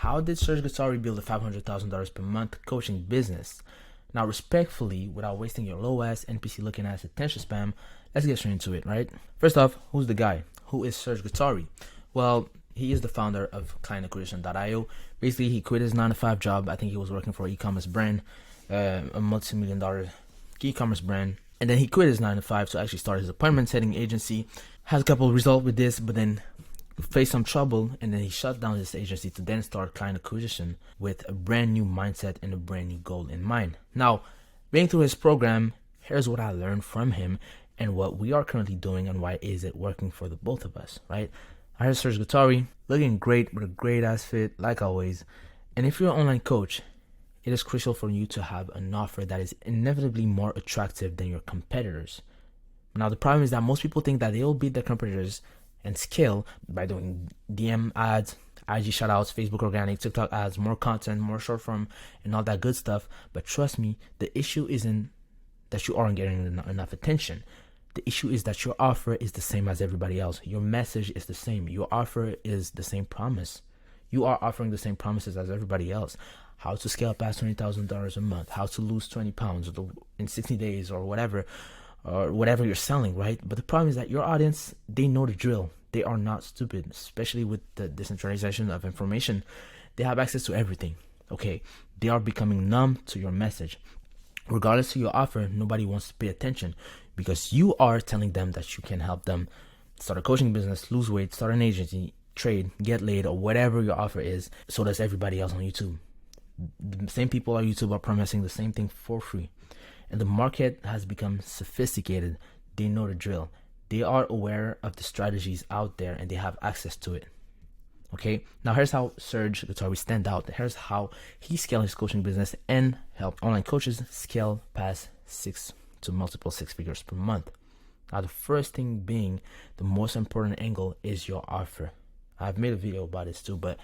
how did Serge Gatari build a $500,000 per month coaching business? Now, respectfully, without wasting your low ass NPC looking ass attention spam, let's get straight into it, right? First off, who's the guy? Who is Serge Gatari? Well, he is the founder of clientacquisition.io. Basically, he quit his 9-to-5 job. I think he was working for an e-commerce brand, a multi-million-dollar e-commerce brand. And then he quit his 9-to-5 to actually start his appointment setting agency. Has a couple of results with this, but then faced some trouble, and then he shut down his agency to then start client acquisition with a brand new mindset and a brand new goal in mind. Now, being through his program, here's what I learned from him and what we are currently doing and why is it working for the both of us, right? I heard Serge Gatari looking great with a great ass fit, like always. And if you're an online coach, it is crucial for you to have an offer that is inevitably more attractive than your competitors. Now, the problem is that most people think that they'll beat their competitors and scale by doing DM ads, IG shoutouts, Facebook organic, TikTok ads, more content, more short form, and all that good stuff. But trust me, the issue isn't that you aren't getting enough attention. The issue is that your offer is the same as everybody else. Your message is the same. Your offer is the same promise. You are offering the same promises as everybody else. How to scale past $20,000 a month, how to lose 20 pounds in 60 days or whatever you're selling, right? But the problem is that your audience, they know the drill. They are not stupid, especially with the decentralization of information. They have access to everything, okay? They are becoming numb to your message. Regardless of your offer, nobody wants to pay attention because you are telling them that you can help them start a coaching business, lose weight, start an agency, trade, get laid, or whatever your offer is. So does everybody else on YouTube. The same people on YouTube are promising the same thing for free. And the market has become sophisticated. They know the drill. They are aware of the strategies out there and they have access to it. Okay, now here's how Serge Gatari stand out. Here's how he scaled his coaching business and helped online coaches scale past 6 to multiple 6 figures per month. Now, the first thing being, the most important angle is your offer. I've made a video about this too, but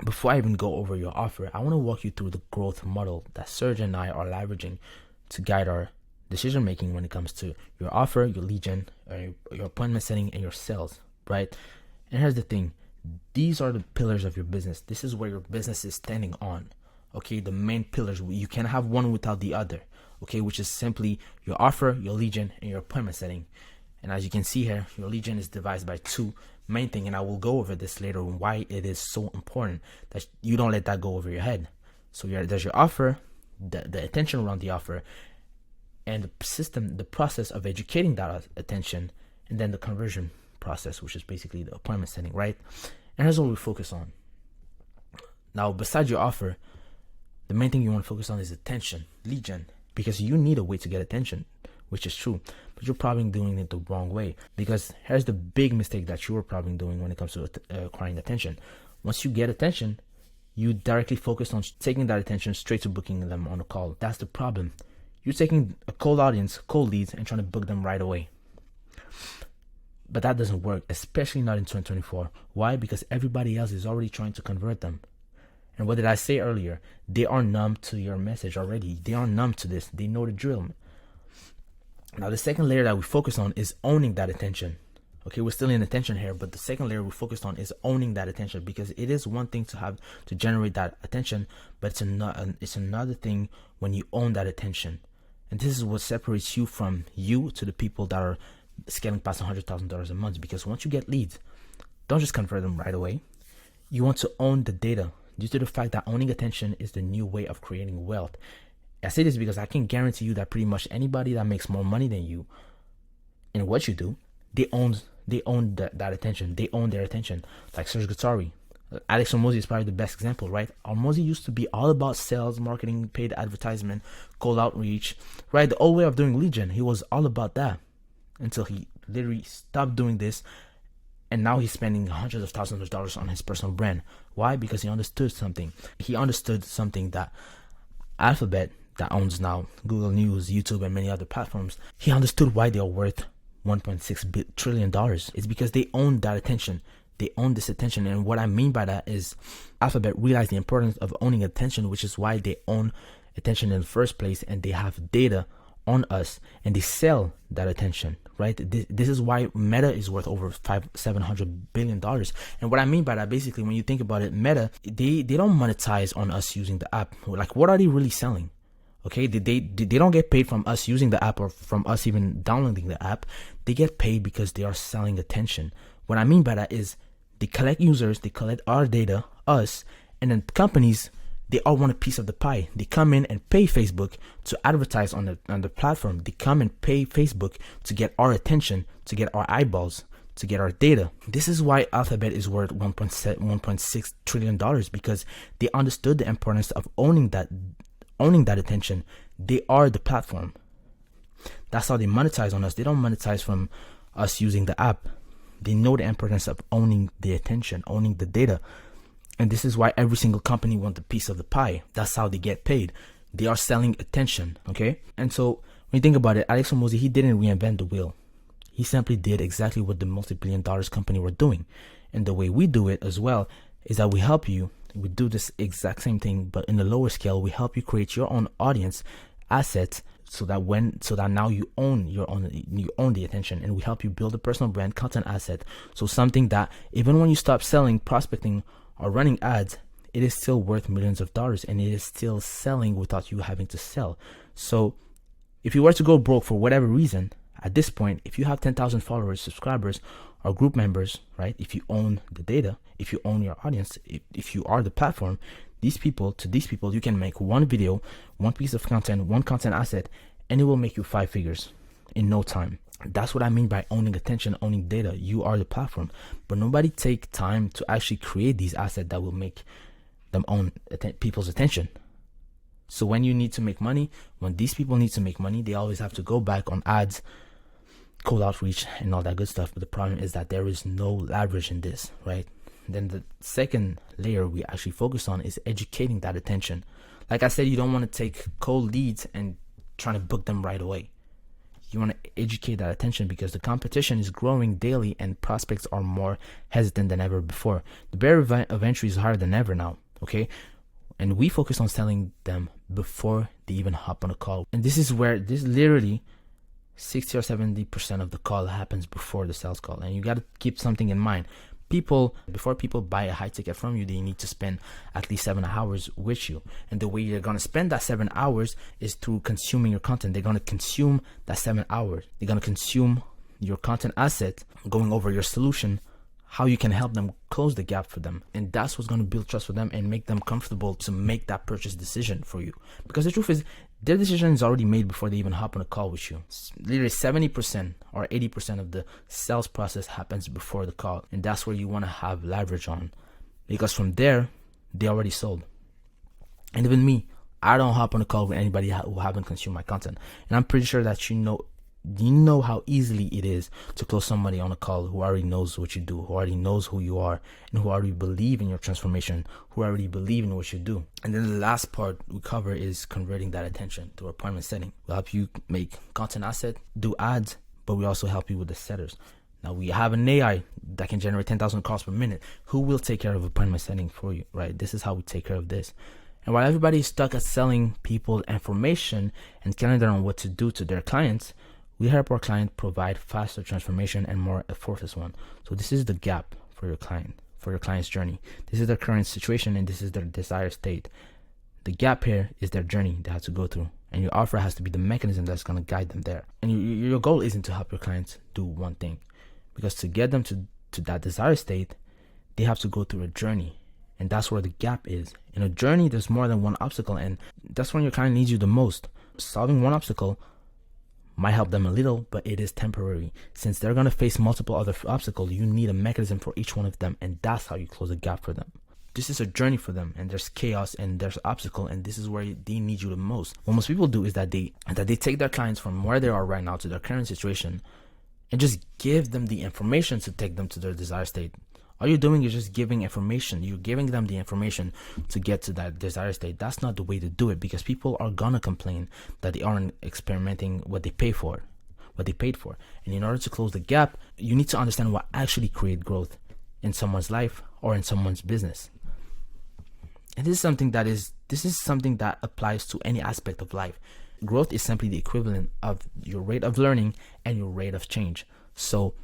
before I even go over your offer, I want to walk you through the growth model that Serge and I are leveraging to guide our decision making when it comes to your offer, your lead gen, your appointment setting, and your sales, right? And here's the thing. These are the pillars of your business. This is where your business is standing on. Okay, the main pillars. You can't have one without the other. Okay, which is simply your offer, your lead gen, and your appointment setting. And as you can see here, your lead gen is divided by two main thing, and I will go over this later on why it is so important that you don't let that go over your head. So there's your offer, the attention around the offer, and the system, the process of educating that attention, and then the conversion process, which is basically the appointment setting, right? And here's what we focus on. Now, besides your offer, the main thing you want to focus on is attention, lead gen, because you need a way to get attention, which is true, but you're probably doing it the wrong way. Because here's the big mistake that you're probably doing when it comes to acquiring attention. Once you get attention, you directly focus on taking that attention straight to booking them on a call. That's the problem. You're taking a cold audience, cold leads, and trying to book them right away. But that doesn't work, especially not in 2024. Why? Because everybody else is already trying to convert them. And what did I say earlier? They are numb to your message already. They are numb to this. They know the drill. Now, the second layer that we focus on is owning that attention. Okay, we're still in attention here, but the second layer we focused on is owning that attention, because it is one thing to have to generate that attention, but it's another thing when you own that attention. And this is what separates you from you to the people that are scaling past $100,000 a month. Because once you get leads, don't just convert them right away. You want to own the data, due to the fact that owning attention is the new way of creating wealth. I say this because I can guarantee you that pretty much anybody that makes more money than you in what you do, they own that attention. They own their attention. Like Serge Gatari. Alex Hormozi is probably the best example, right? Hormozi used to be all about sales, marketing, paid advertisement, cold outreach, right? The old way of doing lead gen. He was all about that until he literally stopped doing this. And now he's spending hundreds of thousands of dollars on his personal brand. Why? Because he understood something. He understood something that Alphabet, that owns now Google News, YouTube, and many other platforms, he understood why they are worth $1.6 trillion. It's because they own that attention. They own this attention. And what I mean by that is Alphabet realized the importance of owning attention, which is why they own attention in the first place, and they have data on us, and they sell that attention, right? This is why Meta is worth over $700 billion. And what I mean by that, basically, when you think about it, Meta, they don't monetize on us using the app. Like, what are they really selling? Okay, they don't get paid from us using the app or from us even downloading the app. They get paid because they are selling attention. What I mean by that is they collect users, they collect our data, us, and then companies, they all want a piece of the pie. They come in and pay Facebook to advertise on the platform. They come and pay Facebook to get our attention, to get our eyeballs, to get our data. This is why Alphabet is worth $1.6 trillion, because they understood the importance of owning that attention. They are the platform. That's how they monetize on us. They don't monetize from us using the app. They know the importance of owning the attention, owning the data. And this is why every single company wants a piece of the pie. That's how they get paid. They are selling attention, okay? And so when you think about it, Alex Hormozi, he didn't reinvent the wheel. He simply did exactly what the multi-billion-dollar company were doing. And the way we do it as well is that we help you. We do this exact same thing, but in a lower scale. We help you create your own audience assets so that now you own the attention, and we help you build a personal brand content asset. So something that even when you stop selling, prospecting, or running ads, it is still worth millions of dollars, and it is still selling without you having to sell. So if you were to go broke for whatever reason, at this point, if you have 10,000 followers, subscribers, or group members, right? If you own the data, if you own your audience, if you are the platform, to these people, you can make one video, one piece of content, one content asset, and it will make you 5 figures in no time. That's what I mean by owning attention, owning data. You are the platform, but nobody take time to actually create these assets that will make them own people's attention. So when you need to make money, when these people need to make money, they always have to go back on ads, cold outreach, and all that good stuff. But the problem is that there is no leverage in this, right? Then the second layer we actually focus on is educating that attention. Like I said, you don't want to take cold leads and trying to book them right away. You want to educate that attention because the competition is growing daily and prospects are more hesitant than ever before. The barrier of entry is higher than ever now, okay? And we focus on selling them before they even hop on a call. And this is where literally 60 or 70% of the call happens before the sales call. And you got to keep something in mind. Before people buy a high ticket from you, they need to spend at least 7 hours with you. And the way you're going to spend that 7 hours is through consuming your content. They're going to consume that 7 hours. They're going to consume your content asset, going over your solution, how you can help them close the gap for them. And that's what's going to build trust for them and make them comfortable to make that purchase decision for you. Because the truth is, their decision is already made before they even hop on a call with you. Literally 70% or 80% of the sales process happens before the call. And that's where you want to have leverage on. Because from there, they already sold. And even me, I don't hop on a call with anybody who haven't consumed my content. And I'm pretty sure that you know how easily it is to close somebody on a call who already knows what you do, who already knows who you are, and who already believe in your transformation, who already believe in what you do. And then the last part we cover is converting that attention to appointment setting. We'll help you make content asset, do ads, but we also help you with the setters. Now we have an AI that can generate 10,000 calls per minute. Who will take care of appointment setting for you, right? This is how we take care of this. And while everybody is stuck at selling people information and telling them on what to do to their clients, we help our client provide faster transformation and more effortless one. So this is the gap for your client, for your client's journey. This is their current situation and this is their desired state. The gap here is their journey they have to go through. And your offer has to be the mechanism that's going to guide them there. And your goal isn't to help your clients do one thing. Because to get them to that desired state, they have to go through a journey. And that's where the gap is. In a journey, there's more than one obstacle. And that's when your client needs you the most. Solving one obstacle might help them a little, but it is temporary. Since they're going to face multiple other obstacles, you need a mechanism for each one of them, and that's how you close a gap for them. This is a journey for them, and there's chaos and there's obstacle, and this is where they need you the most. What most people do is that they take their clients from where they are right now to their current situation and just give them the information to take them to their desired state. All you're doing is just giving information. You're giving them the information to get to that desired state. That's not the way to do it, because people are gonna complain that they aren't experimenting what they paid for. And in order to close the gap, you need to understand what actually creates growth in someone's life or in someone's business. And this is something that applies to any aspect of life. growth is simply the equivalent of your rate of learning and your rate of change. So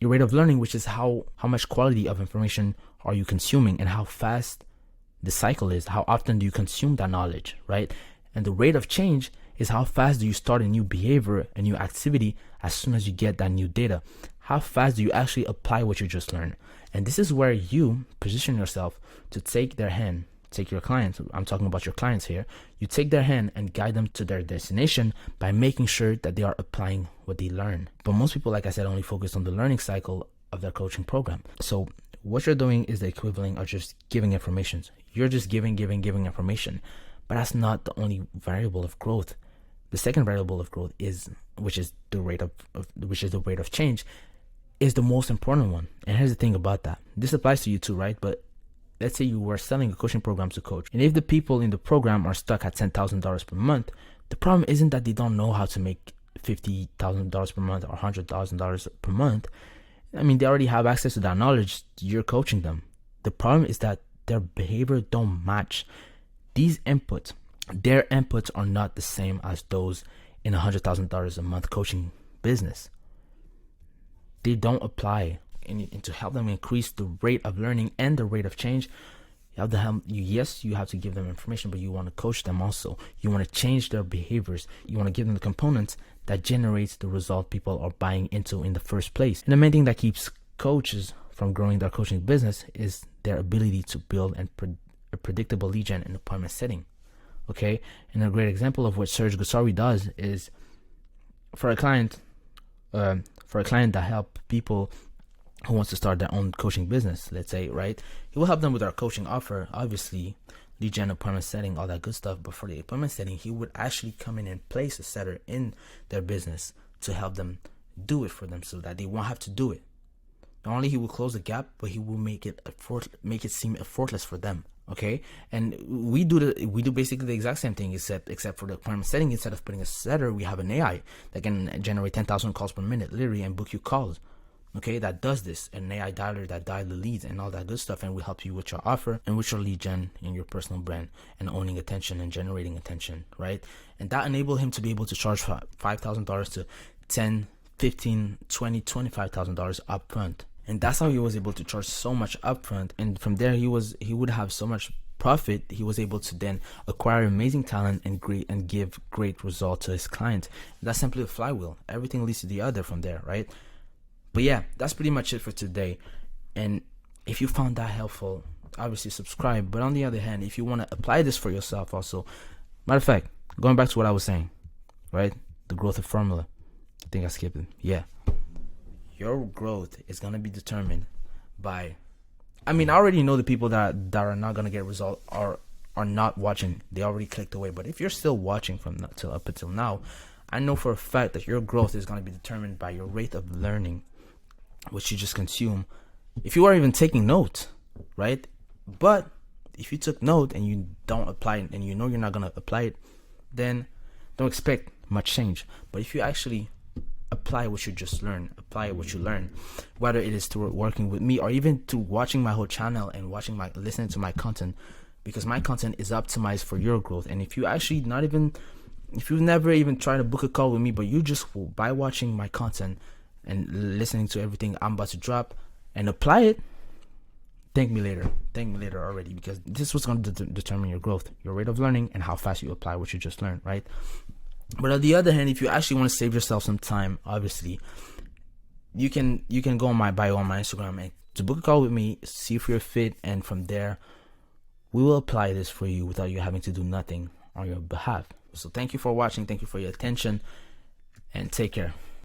your rate of learning, which is how much quality of information are you consuming and how fast the cycle is, how often do you consume that knowledge, right? And the rate of change is how fast do you start a new behavior, a new activity as soon as you get that new data. How fast do you actually apply what you just learned? And this is where you position yourself to take their hand, take your clients, I'm talking about your clients here, you take their hand and guide them to their destination by making sure that they are applying what they learn. But most people, like I said, only focus on the learning cycle of their coaching program. So what you're doing is the equivalent of just giving information. You're just giving information, but that's not the only variable of growth. The second variable of growth is, which is the rate of change, is the most important one. And here's the thing about that. This applies to you too, right? But let's say you were selling a coaching program to coach, and if the people in the program are stuck at $10,000 per month, the problem isn't that they don't know how to make $50,000 per month or $100,000 per month. I mean, they already have access to that knowledge. You're coaching them. The problem is that their behavior don't match these inputs. Their inputs are not the same as those in $100,000 a month coaching business. They don't apply. And to help them increase the rate of learning and the rate of change, you have to help you. Yes, you have to give them information, but you want to coach them also. You want to change their behaviors. You want to give them the components that generates the result people are buying into in the first place. And the main thing that keeps coaches from growing their coaching business is their ability to build a predictable lead gen and appointment setting. Okay, and a great example of what Serge Gatari does is for a client that help people who wants to start their own coaching business, let's say, right? He will help them with our coaching offer, obviously, lead gen, appointment setting, all that good stuff. But for the appointment setting, he would actually come in and place a setter in their business to help them do it for them so that they won't have to do it. Not only he will close the gap, but he will make it seem effortless for them. Okay, and we do basically the exact same thing, except for the appointment setting. Instead of putting a setter, we have an AI that can generate 10,000 calls per minute, literally, and book you calls. Okay, that does this, an AI dialer that dial the leads and all that good stuff, and will help you with your offer and with your lead gen in your personal brand and owning attention and generating attention, right? And that enabled him to be able to charge $5,000 to $10,000, $15,000, $20,000, $25,000 upfront. And that's how he was able to charge so much upfront. And from there, he would have so much profit. He was able to then acquire amazing talent and give great results to his clients. That's simply a flywheel. Everything leads to the other from there, right? But yeah, that's pretty much it for today. And if you found that helpful, obviously subscribe. But on the other hand, if you want to apply this for yourself also, matter of fact, going back to what I was saying, right? The growth of formula. I think I skipped it. Yeah. Your growth is going to be determined by, I already know the people that are not going to get results are not watching. They already clicked away. But if you're still watching from up until now, I know for a fact that your growth is going to be determined by your rate of learning, which you just consume. If you are even taking notes, right? But if you took note and you don't apply it and you know you're not going to apply it, then don't expect much change. But if you actually apply what you just learned, apply what you learn, whether it is through working with me or even to watching my whole channel and listening to my content, because my content is optimized for your growth. And if you actually if you've never even tried to book a call with me, but you just by watching my content and listening to everything I'm about to drop and apply it, thank me later already, because this is what's going to determine your growth, your rate of learning, and how fast you apply what you just learned, right? But on the other hand, if you actually want to save yourself some time, obviously, you can go on my bio on my Instagram and to book a call with me, see if you're fit, and from there, we will apply this for you without you having to do nothing on your behalf. So thank you for watching, thank you for your attention, and take care.